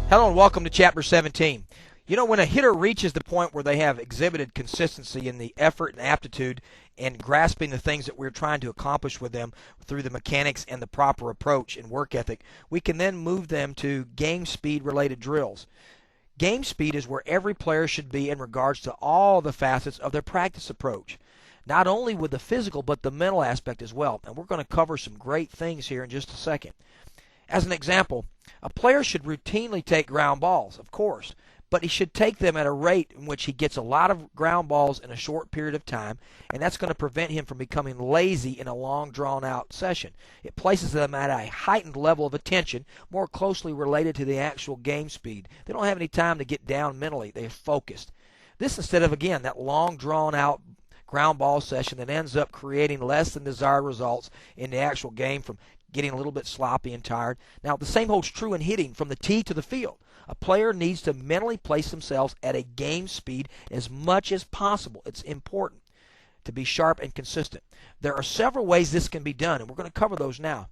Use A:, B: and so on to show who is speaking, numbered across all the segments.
A: Hello and welcome to Chapter 17. You know, when a hitter reaches the point where they have exhibited consistency in the effort and aptitude and grasping the things that we're trying to accomplish with them through the mechanics and the proper approach and work ethic, we can then move them to game speed related drills. Game speed is where every player should be in regards to all the facets of their practice approach. Not only with the physical, but the mental aspect as well. And we're going to cover some great things here in just a second. As an example, a player should routinely take ground balls, of course, but he should take them at a rate in which he gets a lot of ground balls in a short period of time, and that's going to prevent him from becoming lazy in a long, drawn-out session. It places them at a heightened level of attention, more closely related to the actual game speed. They don't have any time to get down mentally. They're focused. This instead of, again, that long, drawn-out ground ball session that ends up creating less than desired results in the actual game from getting a little bit sloppy and tired. Now, the same holds true in hitting from the tee to the field. A player needs to mentally place themselves at a game speed as much as possible. It's important to be sharp and consistent. There are several ways this can be done, and we're going to cover those now.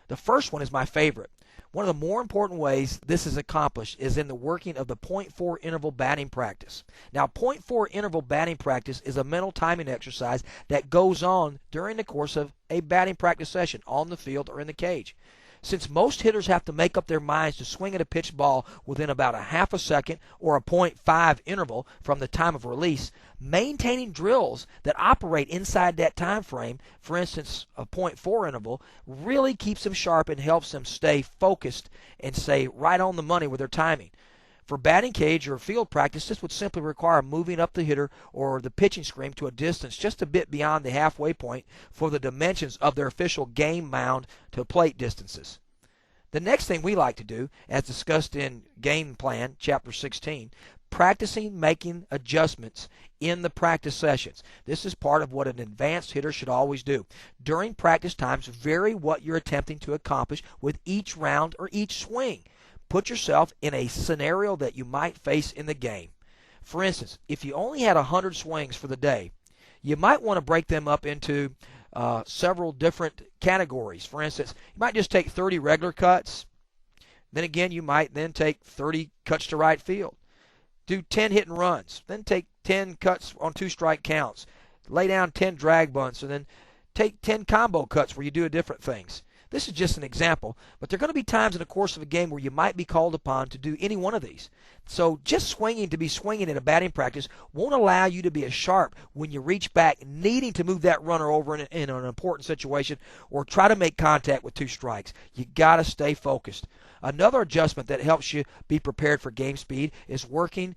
A: The first one is my favorite. One of the more important ways this is accomplished is in the working of the .4 interval batting practice. Now, .4 interval batting practice is a mental timing exercise that goes on during the course of a batting practice session on the field or in the cage. Since most hitters have to make up their minds to swing at a pitched ball within about a half a second or a .5 interval from the time of release, maintaining drills that operate inside that time frame, for instance a .4 interval, really keeps them sharp and helps them stay focused and stay right on the money with their timing. For batting cage or field practice, this would simply require moving up the hitter or the pitching screen to a distance just a bit beyond the halfway point for the dimensions of their official game mound to plate distances. The next thing we like to do, as discussed in Game Plan, Chapter 16, practicing making adjustments in the practice sessions. This is part of what an advanced hitter should always do. During practice times, vary what you're attempting to accomplish with each round or each swing. Put yourself in a scenario that you might face in the game. For instance, if you only had 100 swings for the day, you might want to break them up into several different categories. For instance, you might just take 30 regular cuts. Then again, you might then take 30 cuts to right field. Do 10 hit and runs. Then take 10 cuts on 2-strike counts. Lay down 10 drag bunts, and then take 10 combo cuts where you do different things. This is just an example, but there are going to be times in the course of a game where you might be called upon to do any one of these. So just swinging to be swinging in a batting practice won't allow you to be as sharp when you reach back needing to move that runner over in an important situation or try to make contact with 2 strikes. You got to stay focused. Another adjustment that helps you be prepared for game speed is working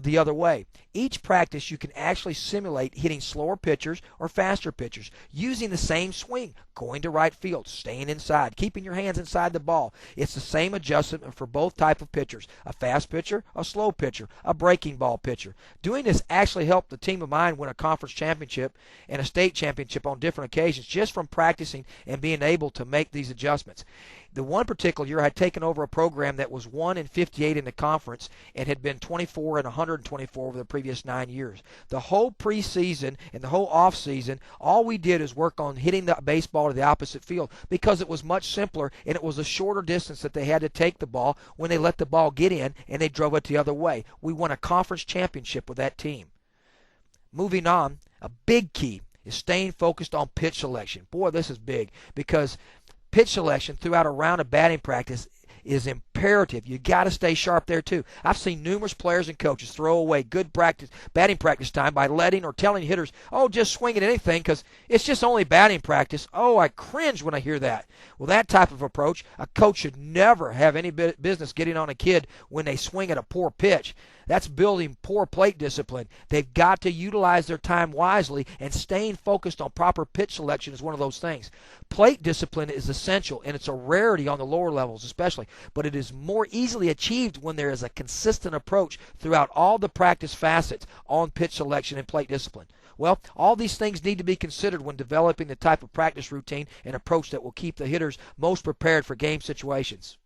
A: the other way. Each practice you can actually simulate hitting slower pitchers or faster pitchers using the same swing, going to right field, staying inside, keeping your hands inside the ball. It's the same adjustment for both type of pitchers, a fast pitcher, a slow pitcher, a breaking ball pitcher. Doing this actually helped the team of mine win a conference championship and a state championship on different occasions just from practicing and being able to make these adjustments. The one particular year I had taken over a program that was 1-58 in the conference and had been 24-124 over the previous 9 years. The whole preseason and the whole off season, all we did is work on hitting the baseball to the opposite field because it was much simpler and it was a shorter distance that they had to take the ball when they let the ball get in and they drove it the other way. We won a conference championship with that team. Moving on, a big key is staying focused on pitch selection. Boy, this is big because pitch selection throughout a round of batting practice is imperative. You got to stay sharp there too. I've seen numerous players and coaches throw away good batting practice time by letting or telling hitters, "Oh, just swing at anything because it's just only batting practice." Oh, I cringe when I hear that. Well, that type of approach, a coach should never have any business getting on a kid when they swing at a poor pitch. That's building poor plate discipline. They've got to utilize their time wisely, and staying focused on proper pitch selection is one of those things. Plate discipline is essential, and it's a rarity on the lower levels especially, but it is more easily achieved when there is a consistent approach throughout all the practice facets on pitch selection and plate discipline. Well, all these things need to be considered when developing the type of practice routine and approach that will keep the hitters most prepared for game situations.